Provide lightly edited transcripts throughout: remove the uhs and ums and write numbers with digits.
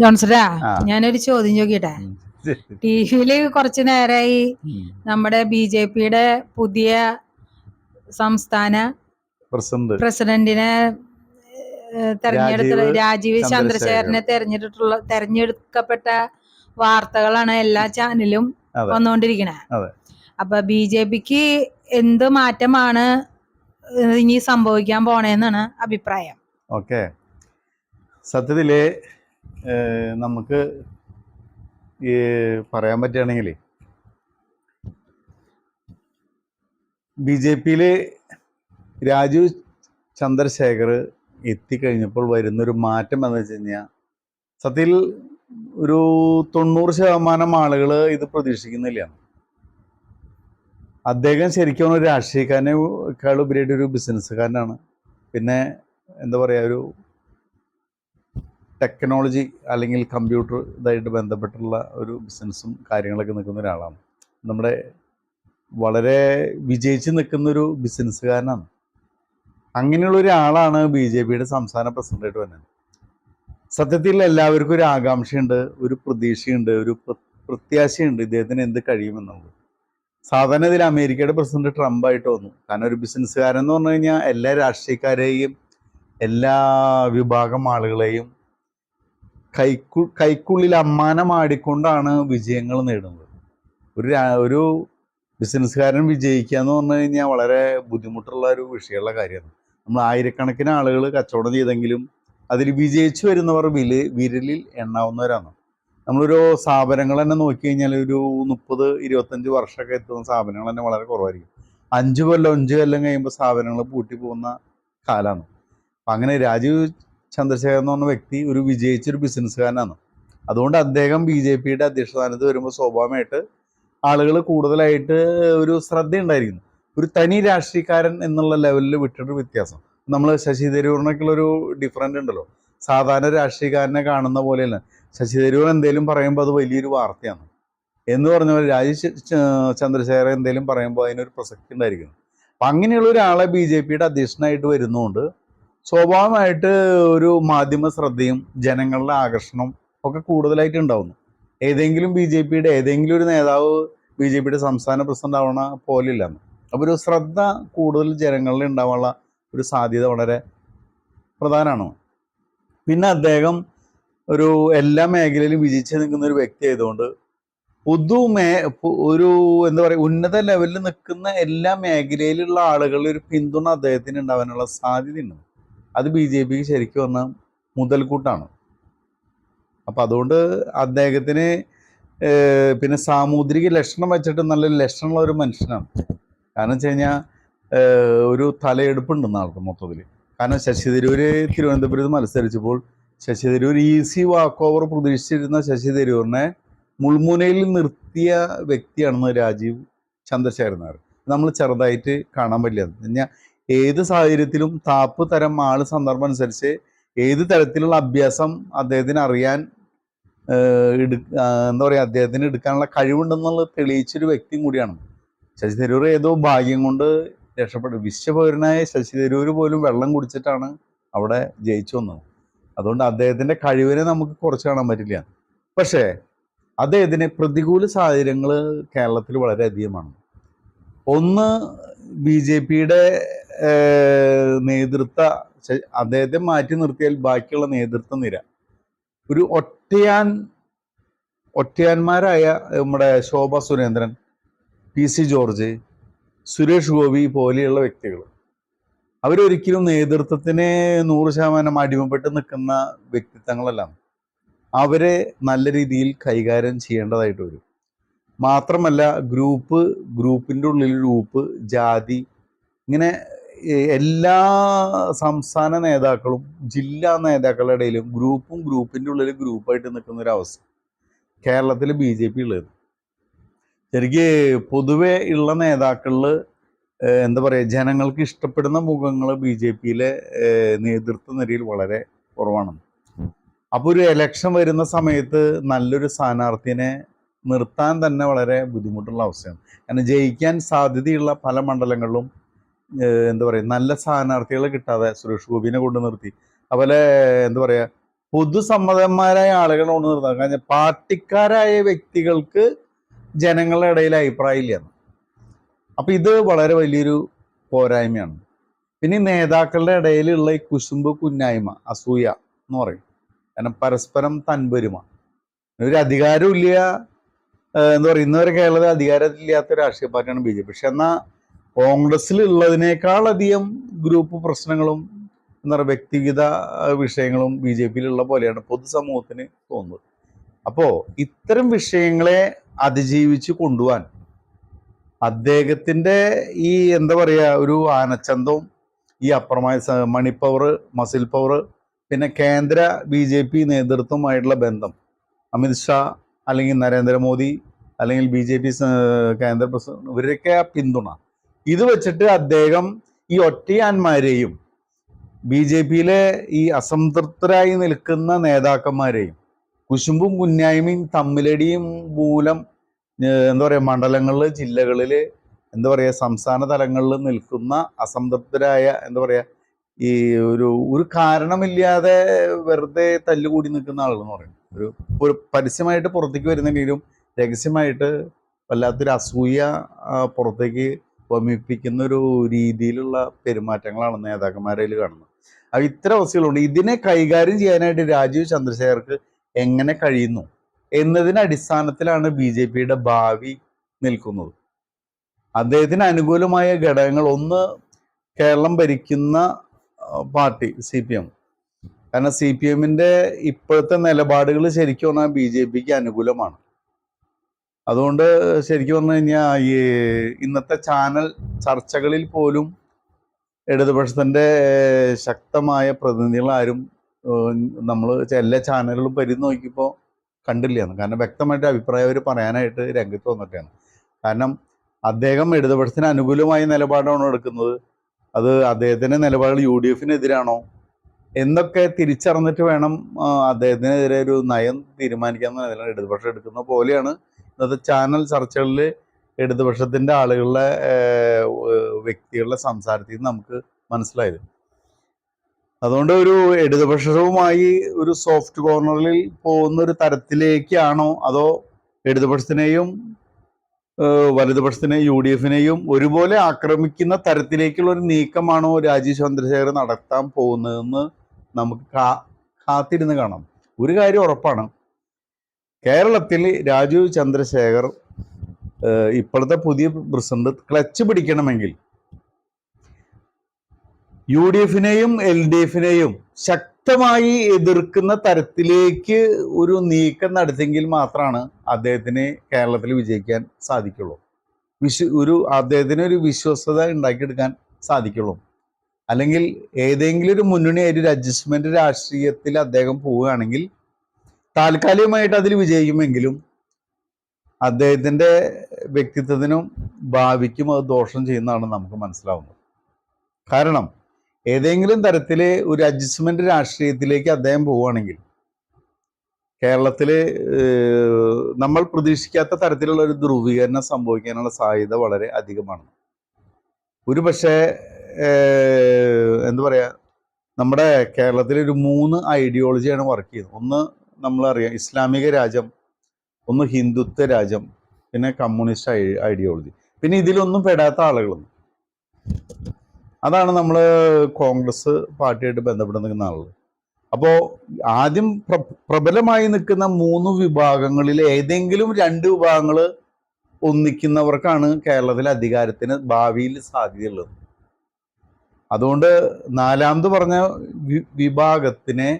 ജോൺസരാ, ആ ഞാനൊരു ചോദ്യം ചോദിക്കട്ടെ. ടി വിയില് കുറച്ചു നേരമായി നമ്മുടെ BJP-യുടെ പുതിയ സംസ്ഥാന പ്രസിഡന്റിനെ രാജീവ് ചന്ദ്രശേഖരനെ തെരഞ്ഞെടുക്കപ്പെട്ട വാർത്തകളാണ് എല്ലാ ചാനലും വന്നുകൊണ്ടിരിക്കണേ. അപ്പൊ BJP-ക്ക് എന്ത് മാറ്റമാണ് ഇനി സംഭവിക്കാൻ പോണേന്നാണ് അഭിപ്രായം? ഓക്കെ, സത്യത്തില് നമുക്ക് ഈ പറയാൻ പറ്റുകയാണെങ്കിൽ BJP-യിൽ രാജീവ് ചന്ദ്രശേഖർ എത്തിക്കഴിഞ്ഞപ്പോൾ വരുന്നൊരു മാറ്റം എന്ന് വെച്ച് കഴിഞ്ഞാൽ സത്യത്തിൽ ഒരു 90% ആളുകൾ ഇത് പ്രതീക്ഷിക്കുന്നില്ല. അദ്ദേഹം ശരിക്കും ഒരു രാഷ്ട്രീയക്കാരനേക്കാൾ ഉപരിയായിട്ട് ഒരു ബിസിനസ്സുകാരനാണ്. പിന്നെ എന്താ പറയുക, ഒരു ടെക്നോളജി അല്ലെങ്കിൽ കമ്പ്യൂട്ടർ ഇതായിട്ട് ബന്ധപ്പെട്ടുള്ള ഒരു ബിസിനസ്സും കാര്യങ്ങളൊക്കെ നിൽക്കുന്ന ഒരാളാണ്. നമ്മുടെ വളരെ വിജയിച്ച് നിൽക്കുന്നൊരു ബിസിനസ്സുകാരനാണ്. അങ്ങനെയുള്ള ഒരാളാണ് BJP-യുടെ സംസ്ഥാന പ്രസിഡന്റായിട്ട് വരുന്നത്. സത്യത്തിൽ എല്ലാവർക്കും ഒരു ആകാംക്ഷയുണ്ട്, ഒരു പ്രതീക്ഷയുണ്ട്, ഒരു പ്രത്യാശയുണ്ട് ഇദ്ദേഹത്തിന് എന്ത് കഴിയുമെന്നുള്ളത്. സാധാരണ ഇതിൽ അമേരിക്കയുടെ പ്രസിഡന്റ് ട്രംപായിട്ട് വന്നു. കാരണം ഒരു ബിസിനസ്സുകാരൻ എന്ന് പറഞ്ഞു കഴിഞ്ഞാൽ എല്ലാ രാഷ്ട്രീയക്കാരെയും എല്ലാ വിഭാഗം ആളുകളെയും കൈക്കുള്ളിൽ അമ്മാനമാടിക്കൊണ്ടാണ് വിജയങ്ങൾ നേടുന്നത്. ഒരു ബിസിനസ്സുകാരൻ വിജയിക്കുക എന്ന് പറഞ്ഞു കഴിഞ്ഞാൽ വളരെ ബുദ്ധിമുട്ടുള്ള ഒരു വിഷയമുള്ള കാര്യമാണ്. നമ്മൾ ആയിരക്കണക്കിന് ആളുകൾ കച്ചവടം ചെയ്തെങ്കിലും അതിൽ വിജയിച്ചു വരുന്നവർ വിരലിൽ എണ്ണാവുന്നവരാണ്. നമ്മളൊരു സ്ഥാപനങ്ങൾ തന്നെ നോക്കി കഴിഞ്ഞാൽ ഒരു 30-25 വർഷമൊക്കെ എത്തുന്ന സ്ഥാപനങ്ങൾ തന്നെ വളരെ കുറവായിരിക്കും. 5 കൊല്ലം കഴിയുമ്പോൾ സ്ഥാപനങ്ങൾ പൂട്ടി പോകുന്ന കാലമാണ്. അപ്പം അങ്ങനെ രാജീവ് ചന്ദ്രശേഖർ എന്ന് പറഞ്ഞ വ്യക്തി ഒരു വിജയിച്ചൊരു ബിസിനസ്സുകാരനാണ്. അതുകൊണ്ട് അദ്ദേഹം BJP-യുടെ അധ്യക്ഷ സ്ഥാനത്ത് വരുമ്പോൾ സ്വാഭാവികമായിട്ട് ആളുകൾ കൂടുതലായിട്ട് ഒരു ശ്രദ്ധ ഉണ്ടായിരിക്കുന്നു. ഒരു തനി രാഷ്ട്രീയക്കാരൻ എന്നുള്ള ലെവലിൽ വിട്ടിട്ട് വ്യത്യാസം. നമ്മൾ ശശി തരൂരിനൊക്കെയുള്ളൊരു ഡിഫറൻറ്റ് ഉണ്ടല്ലോ. സാധാരണ രാഷ്ട്രീയക്കാരനെ കാണുന്ന പോലെയല്ല. ശശി തരൂർ എന്തെങ്കിലും പറയുമ്പോൾ അത് വലിയൊരു വാർത്തയാണ് എന്ന് പറഞ്ഞ പോലെ രാജീവ് ചന്ദ്രശേഖർ എന്തെങ്കിലും പറയുമ്പോൾ അതിനൊരു പ്രസക്തി ഉണ്ടായിരിക്കുന്നു. അപ്പം അങ്ങനെയുള്ള ഒരാളെ BJP-യുടെ അധ്യക്ഷനായിട്ട് വരുന്നതുകൊണ്ട് സ്വാഭാവികമായിട്ട് ഒരു മാധ്യമ ശ്രദ്ധയും ജനങ്ങളുടെ ആകർഷണം ഒക്കെ കൂടുതലായിട്ട് ഉണ്ടാവുന്നു. ഏതെങ്കിലും BJP-യുടെ ഏതെങ്കിലും ഒരു നേതാവ് BJP-യുടെ സംസ്ഥാന പ്രസിഡന്റ് ആവണ പോലില്ല. അപ്പോൾ ഒരു ശ്രദ്ധ കൂടുതൽ ജനങ്ങളിൽ ഉണ്ടാവാനുള്ള ഒരു സാധ്യത വളരെ പ്രധാനമാണ്. പിന്നെ അദ്ദേഹം ഒരു എല്ലാ മേഖലയിലും വിജയിച്ച് നിൽക്കുന്ന ഒരു വ്യക്തി ആയതുകൊണ്ട് ഒരു എന്താ പറയുക, ഉന്നത ലെവലിൽ നിൽക്കുന്ന എല്ലാ മേഖലയിലുള്ള ആളുകളുടെ ഒരു പിന്തുണ അദ്ദേഹത്തിന് ഉണ്ടാവാനുള്ള സാധ്യതയുണ്ട്. അത് BJP-ക്ക് ശരിക്കും പറഞ്ഞാൽ മുതൽക്കൂട്ടാണ്. അപ്പം അതുകൊണ്ട് അദ്ദേഹത്തിന് പിന്നെ സാമുദ്രിക ലക്ഷണം വെച്ചിട്ട് നല്ല ലക്ഷണമുള്ള ഒരു മനുഷ്യനാണ്. കാരണം വെച്ച് കഴിഞ്ഞാൽ ഒരു തലയെടുപ്പുണ്ടെന്ന് ആൾക്ക് മൊത്തത്തിൽ. കാരണം ശശി തരൂർ തിരുവനന്തപുരത്ത് മത്സരിച്ചപ്പോൾ Shashi Tharoor easy walkover പ്രതീക്ഷിച്ചിരുന്ന ശശി തരൂരിനെ മുൾമുനയിൽ നിർത്തിയ വ്യക്തിയാണെന്ന് രാജീവ് ചന്ദ്രശേഖർ നായർ. നമ്മൾ ചെറുതായിട്ട് കാണാൻ പറ്റില്ല. കഴിഞ്ഞാൽ ഏത് സാഹചര്യത്തിലും താപ്പ് തരം ആള് സന്ദർഭം അനുസരിച്ച് ഏത് തരത്തിലുള്ള അഭ്യാസം അദ്ദേഹത്തിന് അറിയാൻ എന്താ പറയുക, അദ്ദേഹത്തിന് എടുക്കാനുള്ള കഴിവുണ്ടെന്നുള്ളത് തെളിയിച്ചൊരു വ്യക്തിയും കൂടിയാണ് ശശി തരൂർ. ഏതോ ഭാഗ്യം കൊണ്ട് രക്ഷപ്പെട്ടു. വിശ്വപൗരനായ ശശി തരൂർ പോലും വെള്ളം കുടിച്ചിട്ടാണ് അവിടെ ജയിച്ചു വന്നത്. അതുകൊണ്ട് അദ്ദേഹത്തിൻ്റെ കഴിവിനെ നമുക്ക് കുറച്ച് കാണാൻ പറ്റില്ല. പക്ഷേ അദ്ദേഹത്തിന് പ്രതികൂല സാഹചര്യങ്ങൾ കേരളത്തിൽ വളരെയധികമാണ്. ഒന്ന്, BJP-യുടെ അദ്ദേഹത്തെ മാറ്റി നിർത്തിയാൽ ബാക്കിയുള്ള നേതൃത്വ നിര ഒരു ഒറ്റയാന്മാരായ നമ്മുടെ ശോഭ സുരേന്ദ്രൻ, PC ജോർജ്, സുരേഷ് ഗോപി പോലെയുള്ള വ്യക്തികൾ അവരൊരിക്കലും നേതൃത്വത്തിന് 100% അടിമപ്പെട്ട് നിൽക്കുന്ന വ്യക്തിത്വങ്ങളല്ല. അവരെ നല്ല രീതിയിൽ കൈകാര്യം ചെയ്യേണ്ടതായിട്ട് വരും. മാത്രമല്ല ഗ്രൂപ്പിൻ്റെ ഉള്ളിൽ ഗ്രൂപ്പ്, ജാതി, ഇങ്ങനെ എല്ലാ സംസ്ഥാന നേതാക്കളും ജില്ലാ നേതാക്കളുടെ ഇടയിലും ഗ്രൂപ്പിൻ്റെ ഉള്ളിൽ ഗ്രൂപ്പായിട്ട് നിൽക്കുന്ന ഒരവസ്ഥ കേരളത്തിൽ BJP ഉള്ളത്. ശരിക്ക് പൊതുവെ ഉള്ള നേതാക്കളിൽ എന്താ പറയുക, ജനങ്ങൾക്ക് ഇഷ്ടപ്പെടുന്ന മുഖങ്ങൾ BJP-യിലെ നേതൃത്വ നിരയിൽ വളരെ കുറവാണ്. അപ്പോൾ ഒരു ഇലക്ഷൻ വരുന്ന സമയത്ത് നല്ലൊരു സ്ഥാനാർത്ഥിനെ നിർത്താൻ തന്നെ വളരെ ബുദ്ധിമുട്ടുള്ള അവസ്ഥയാണ്. കാരണം ജയിക്കാൻ സാധ്യതയുള്ള പല മണ്ഡലങ്ങളിലും എന്താ പറയുക, നല്ല സ്ഥാനാർത്ഥികളെ കിട്ടാതെ സുരേഷ് ഗോപിനെ കൊണ്ട് നിർത്തി. അതുപോലെ എന്താ പറയുക, പൊതുസമ്മതന്മാരായ ആളുകളെ കൊണ്ട് നിർത്താം. കാരണം പാർട്ടിക്കാരായ വ്യക്തികൾക്ക് ജനങ്ങളുടെ ഇടയിൽ അഭിപ്രായം ഇല്ല. അപ്പൊ ഇത് വളരെ വലിയൊരു പോരായ്മയാണ്. പിന്നെ ഈ നേതാക്കളുടെ ഇടയിലുള്ള ഈ കുശുമ്പ്, കുന്നായ്മ, അസൂയ എന്ന് പറയും. കാരണം പരസ്പരം തൻപെരുമ. ഒരു അധികാരവും ഇല്ല, എന്താ പറയുക, ഇന്നുവരെ കേരളത്തിൽ അധികാരത്തിലില്ലാത്ത രാഷ്ട്രീയ പാർട്ടിയാണ് BJP. പക്ഷെ എന്നാൽ കോൺഗ്രസ്സിൽ ഉള്ളതിനേക്കാളധികം ഗ്രൂപ്പ് പ്രശ്നങ്ങളും എന്താ പറയുക വ്യക്തിഗത വിഷയങ്ങളും BJPയിലുള്ള പോലെയാണ് പൊതുസമൂഹത്തിന് തോന്നുന്നത്. അപ്പോൾ ഇത്തരം വിഷയങ്ങളെ അതിജീവിച്ച് കൊണ്ടുപോകാൻ അദ്ദേഹത്തിൻ്റെ ഈ എന്താ പറയുക ഒരു ആനച്ചന്തവും ഈ അപ്പുറമായ മണി പവർ, മസിൽ പവർ, പിന്നെ കേന്ദ്ര BJP നേതൃത്വമായിട്ടുള്ള ബന്ധം, അമിത്ഷാ അല്ലെങ്കിൽ നരേന്ദ്രമോദി അല്ലെങ്കിൽ BJP കേന്ദ്ര പ്രസിഡന്റ്, ഇവരൊക്കെ പിന്തുണ, ഇത് വെച്ചിട്ട് അദ്ദേഹം ഈ ഒറ്റയാന്മാരെയും BJPയിലെ ഈ അസംതൃപ്തരായി നിൽക്കുന്ന നേതാക്കന്മാരെയും കുശുമ്പും കുന്നായ്മയും തമ്മിലടിയും മൂലം എന്താ പറയുക മണ്ഡലങ്ങളിൽ, ജില്ലകളിൽ, എന്താ പറയുക സംസ്ഥാന തലങ്ങളിൽ നിൽക്കുന്ന അസംതൃപ്തരായ എന്താ പറയുക ഈ ഒരു കാരണമില്ലാതെ വെറുതെ തല്ലുകൂടി നിൽക്കുന്ന ആളുകൾ എന്ന് പറയും. ഒരു പരസ്യമായിട്ട് പുറത്തേക്ക് വരുന്നെങ്കിലും രഹസ്യമായിട്ട് വല്ലാത്തൊരു അസൂയ പുറത്തേക്ക് വമിപ്പിക്കുന്ന ഒരു രീതിയിലുള്ള പെരുമാറ്റങ്ങളാണ് നേതാക്കന്മാരിൽ കാണുന്നത്. അപ്പോൾ ഇത്തരം അവസ്ഥകളുണ്ട്. ഇതിനെ കൈകാര്യം ചെയ്യാനായിട്ട് രാജീവ് ചന്ദ്രശേഖർക്ക് എങ്ങനെ കഴിയുന്നു എന്നതിന് അടിസ്ഥാനത്തിലാണ് BJPയുടെ ഭാവി നിൽക്കുന്നത്. അദ്ദേഹത്തിന് അനുകൂലമായ ഘടകങ്ങൾ, ഒന്ന് കേരളം ഭരിക്കുന്ന പാർട്ടി CPM. കാരണം CPMന്റെ ഇപ്പോഴത്തെ നിലപാടുകൾ ശരിക്കും പറഞ്ഞാൽ BJPക്ക് അനുകൂലമാണ്. അതുകൊണ്ട് ശരിക്കും പറഞ്ഞു കഴിഞ്ഞാൽ ഈ ഇന്നത്തെ ചാനൽ ചർച്ചകളിൽ പോലും ഇടതുപക്ഷത്തിൻ്റെ ശക്തമായ പ്രതിനിധികളാരും നമ്മൾ എല്ലാ ചാനലുകളും പരിധി നോക്കിയപ്പോൾ കണ്ടില്ലയാണ്. കാരണം വ്യക്തമായിട്ട് അഭിപ്രായം അവർ പറയാനായിട്ട് രംഗത്ത് വന്നിട്ടാണ്. കാരണം അദ്ദേഹം ഇടതുപക്ഷത്തിന് അനുകൂലമായ നിലപാടാണോ എടുക്കുന്നത്, അത് അദ്ദേഹത്തിൻ്റെ നിലപാടുകൾ UDFനെതിരാണോ എന്നൊക്കെ തിരിച്ചറിഞ്ഞിട്ട് വേണം അദ്ദേഹത്തിനെതിരെ ഒരു നയം തീരുമാനിക്കാമെന്ന് ഇടതുപക്ഷം എടുക്കുന്ന പോലെയാണ് ഇന്നത്തെ ചാനൽ ചർച്ചകളിൽ ഇടതുപക്ഷത്തിൻ്റെ ആളുകളുടെ വ്യക്തികളുടെ സംസാരത്തിൽ നിന്ന് നമുക്ക് മനസ്സിലായത്. അതുകൊണ്ട് ഒരു ഇടതുപക്ഷവുമായി ഒരു സോഫ്റ്റ് കോർണറിൽ പോകുന്ന ഒരു തരത്തിലേക്കാണോ, അതോ ഇടതുപക്ഷത്തിനെയും വലതുപക്ഷത്തിനെയും UDFനെയും ഒരുപോലെ ആക്രമിക്കുന്ന തരത്തിലേക്കുള്ള ഒരു നീക്കമാണോ രാജീവ് ചന്ദ്രശേഖർ നടത്താൻ പോകുന്നതെന്ന് നമുക്ക് കാത്തിരുന്ന് കാണാം. ഒരു കാര്യം ഉറപ്പാണ്, കേരളത്തിൽ രാജീവ് ചന്ദ്രശേഖർ ഇപ്പോഴത്തെ പുതിയ പ്രസിഡന്റ് ക്ലച്ച് പിടിക്കണമെങ്കിൽ UDFനെയും LDFനെയും ശക്തമായി എതിർക്കുന്ന തരത്തിലേക്ക് ഒരു നീക്കം നടത്തിയെങ്കിൽ മാത്രമാണ് അദ്ദേഹത്തിന് കേരളത്തിൽ വിജയിക്കാൻ സാധിക്കുള്ളൂ. അദ്ദേഹത്തിന് ഒരു വിശ്വസ്തത ഉണ്ടാക്കിയെടുക്കാൻ സാധിക്കുള്ളൂ. അല്ലെങ്കിൽ ഏതെങ്കിലും ഒരു മുന്നണിയായിട്ട് ഒരു അഡ്ജസ്റ്റ്മെന്റ് രാഷ്ട്രീയത്തിൽ അദ്ദേഹം പോവുകയാണെങ്കിൽ താൽക്കാലികമായിട്ട് അതിൽ വിജയിക്കുമെങ്കിലും അദ്ദേഹത്തിൻ്റെ വ്യക്തിത്വത്തിനും ഭാവിക്കും അത് ദോഷം ചെയ്യുന്നതാണ് നമുക്ക് മനസ്സിലാവുന്നത്. കാരണം ഏതെങ്കിലും തരത്തിൽ ഒരു അഡ്ജസ്റ്റ്മെന്റ് രാഷ്ട്രീയത്തിലേക്ക് അദ്ദേഹം പോവുകയാണെങ്കിൽ കേരളത്തിൽ നമ്മൾ പ്രതീക്ഷിക്കാത്ത തരത്തിലുള്ള ഒരു ധ്രുവീകരണം സംഭവിക്കാനുള്ള സാധ്യത വളരെ അധികമാണ്. ഒരു പക്ഷേ എന്താ പറയുക, നമ്മുടെ കേരളത്തിൽ ഒരു 3 ഐഡിയോളജിയാണ് വർക്ക് ചെയ്യുന്നത്. ഒന്ന് നമ്മളറിയാം ഇസ്ലാമിക രാജ്യം, ഒന്ന് ഹിന്ദുത്വ രാജ്യം, പിന്നെ കമ്മ്യൂണിസ്റ്റ് ഐഡിയോളജി, പിന്നെ ഇതിലൊന്നും പെടാത്ത ആളുകളൊന്നും. അതാണ് നമ്മൾ കോൺഗ്രസ് പാർട്ടിയായിട്ട് ബന്ധപ്പെട്ട് നിൽക്കുന്ന ആളുകൾ. അപ്പോൾ ആദ്യം പ്രബലമായി നിൽക്കുന്ന 3 വിഭാഗങ്ങളിൽ ഏതെങ്കിലും 2 വിഭാഗങ്ങൾ ഒന്നിക്കുന്നവർക്കാണ് കേരളത്തിലെ അധികാരത്തിന് ഭാവിയിൽ സാധ്യതയുള്ളത്. അതുകൊണ്ട് നാലാമത് പറഞ്ഞ വിഭാഗത്തിനെ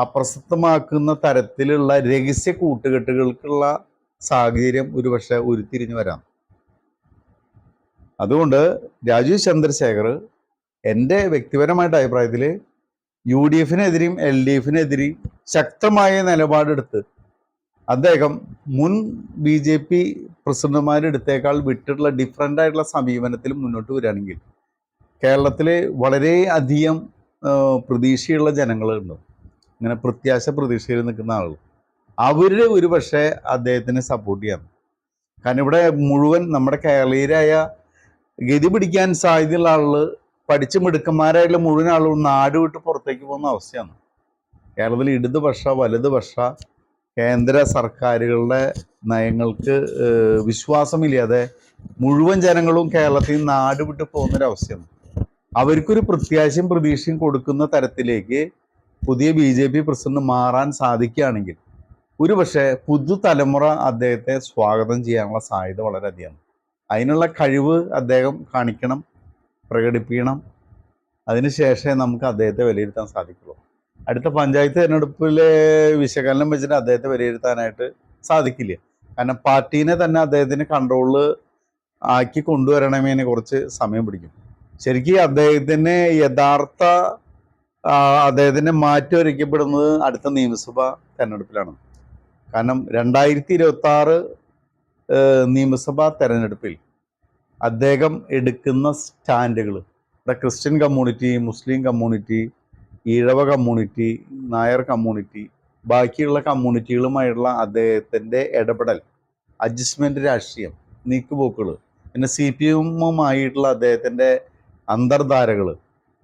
അപ്രസക്തമാക്കുന്ന തരത്തിലുള്ള രഹസ്യ കൂട്ടുകെട്ടുകൾക്കുള്ള സാഹചര്യം ഒരുപക്ഷെ ഉരുത്തിരിഞ്ഞു വരാം. അതുകൊണ്ട് രാജീവ് ചന്ദ്രശേഖർ എൻ്റെ വ്യക്തിപരമായിട്ട് അഭിപ്രായത്തിൽ UDFനെതിരെയും LDFനെതിരെയും ശക്തമായ നിലപാടെടുത്ത് അദ്ദേഹം മുൻ BJP പ്രസിഡന്റുമാരെടുത്തേക്കാൾ വിട്ടിട്ടുള്ള ഡിഫറൻ്റ് ആയിട്ടുള്ള സമീപനത്തിൽ മുന്നോട്ട് വരികയാണെങ്കിൽ കേരളത്തിൽ വളരെ അധികം പ്രതീക്ഷയുള്ള ജനങ്ങളുണ്ട്. ഇങ്ങനെ പ്രതീക്ഷയിൽ നിൽക്കുന്ന ആളുകൾ, അവർ ഒരു പക്ഷേ അദ്ദേഹത്തിനെ സപ്പോർട്ട് ചെയ്യാം. കാരണം ഇവിടെ മുഴുവൻ നമ്മുടെ കേരളീയരായ ഗതി പിടിക്കാൻ സാധ്യതയുള്ള ആളുകൾ, പഠിച്ച് മിടുക്കന്മാരായിട്ടുള്ള മുഴുവൻ ആളുകൾ നാട് വിട്ട് പുറത്തേക്ക് പോകുന്ന അവസ്ഥയാണ്. കേരളത്തിൽ ഇടതുപക്ഷ വലതുപക്ഷ കേന്ദ്ര സർക്കാരുകളുടെ നയങ്ങൾക്ക് വിശ്വാസമില്ലാതെ മുഴുവൻ ജനങ്ങളും കേരളത്തിൽ നിന്ന് നാട് വിട്ട് പോകുന്നൊരവസ്ഥയാണ്. അവർക്കൊരു പ്രത്യാശയും പ്രതീക്ഷയും കൊടുക്കുന്ന തരത്തിലേക്ക് പുതിയ BJP പ്രസിഡന്റ് മാറാൻ സാധിക്കുകയാണെങ്കിൽ ഒരുപക്ഷെ പുതുതലമുറ അദ്ദേഹത്തെ സ്വാഗതം ചെയ്യാനുള്ള സാധ്യത വളരെയധികമാണ്. അതിനുള്ള കഴിവ് അദ്ദേഹം കാണിക്കണം, പ്രകടിപ്പിക്കണം. അതിനുശേഷമേ നമുക്ക് അദ്ദേഹത്തെ വിലയിരുത്താൻ സാധിക്കുള്ളൂ. അടുത്ത പഞ്ചായത്ത് തിരഞ്ഞെടുപ്പിലെ വിശകലനം വെച്ചിട്ട് അദ്ദേഹത്തെ വിലയിരുത്താനായിട്ട് സാധിക്കില്ല. കാരണം പാർട്ടീനെ തന്നെ അദ്ദേഹത്തിന് കൺട്രോളിൽ ആക്കി കൊണ്ടുവരണമെന്ന് കുറച്ച് സമയം പിടിക്കും. ശരിക്കും അദ്ദേഹത്തിന് യഥാർത്ഥ അദ്ദേഹത്തിന് മാറ്റിവരയ്ക്കപ്പെടുന്നത് അടുത്ത നിയമസഭാ തെരഞ്ഞെടുപ്പിലാണ്. കാരണം 2026 നിയമസഭാ തെരഞ്ഞെടുപ്പിൽ അദ്ദേഹം എടുക്കുന്ന സ്റ്റാൻഡുകൾ, ഇവിടെ Christian community, Muslim community, Ezhava community, Nair community, ബാക്കിയുള്ള കമ്മ്യൂണിറ്റികളുമായിട്ടുള്ള അദ്ദേഹത്തിൻ്റെ ഇടപെടൽ, അഡ്ജസ്റ്റ്മെൻറ്റ് രാഷ്ട്രീയം, നീക്കുപോക്കുകൾ, പിന്നെ CPM-ഉമായിട്ടുള്ള അദ്ദേഹത്തിൻ്റെ അന്തർധാരകൾ,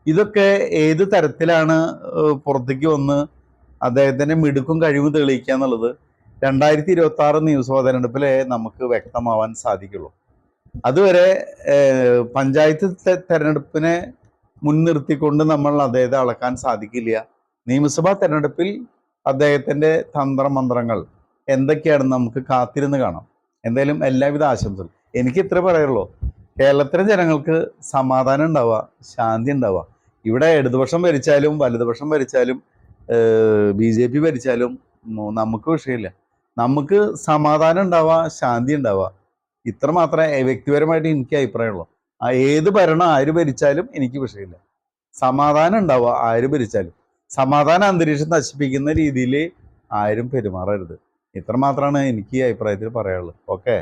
ഇതൊക്കെ ഏത് തരത്തിലാണ് പുറത്തേക്ക് വന്ന് അദ്ദേഹത്തിൻ്റെ മിടുക്കും കഴിവും തെളിയിക്കുക എന്നുള്ളത് 2026 നിയമസഭാ തെരഞ്ഞെടുപ്പിലെ നമുക്ക് വ്യക്തമാവാൻ സാധിക്കുള്ളൂ. അതുവരെ പഞ്ചായത്ത് തെരഞ്ഞെടുപ്പിനെ മുൻനിർത്തിക്കൊണ്ട് നമ്മൾ അദ്ദേഹത്തെ അളക്കാൻ സാധിക്കില്ല. നിയമസഭാ തെരഞ്ഞെടുപ്പിൽ അദ്ദേഹത്തിൻ്റെ തന്ത്രമന്ത്രങ്ങൾ എന്തൊക്കെയാണെന്ന് നമുക്ക് കാത്തിരുന്ന് കാണാം. എന്തായാലും എല്ലാവിധ ആശംസകൾ. എനിക്ക് ഇത്ര പറയുള്ളൂ, കേരളത്തിലെ ജനങ്ങൾക്ക് സമാധാനം ഉണ്ടാവുക, ശാന്തി ഉണ്ടാവുക. ഇവിടെ ഇടതുപക്ഷം ഭരിച്ചാലും വലതുപക്ഷം ഭരിച്ചാലും BJP ഭരിച്ചാലും നമുക്ക് വിഷയമില്ല. നമുക്ക് സമാധാനം ഉണ്ടാവുക, ശാന്തി ഉണ്ടാവുക. ഇത്ര മാത്രമേ വ്യക്തിപരമായിട്ട് എനിക്ക് അഭിപ്രായമുള്ളൂ. ഏത് ഭരണം ആര് ഭരിച്ചാലും എനിക്ക് വിഷയമില്ല. സമാധാനം ഉണ്ടാവുക ആര് ഭരിച്ചാലും. സമാധാന അന്തരീക്ഷം നശിപ്പിക്കുന്ന രീതിയിൽ ആരും പെരുമാറരുത്. ഇത്ര മാത്രമാണ് എനിക്ക് ഈ അഭിപ്രായത്തിൽ പറയാനുള്ളത്. ഓക്കെ.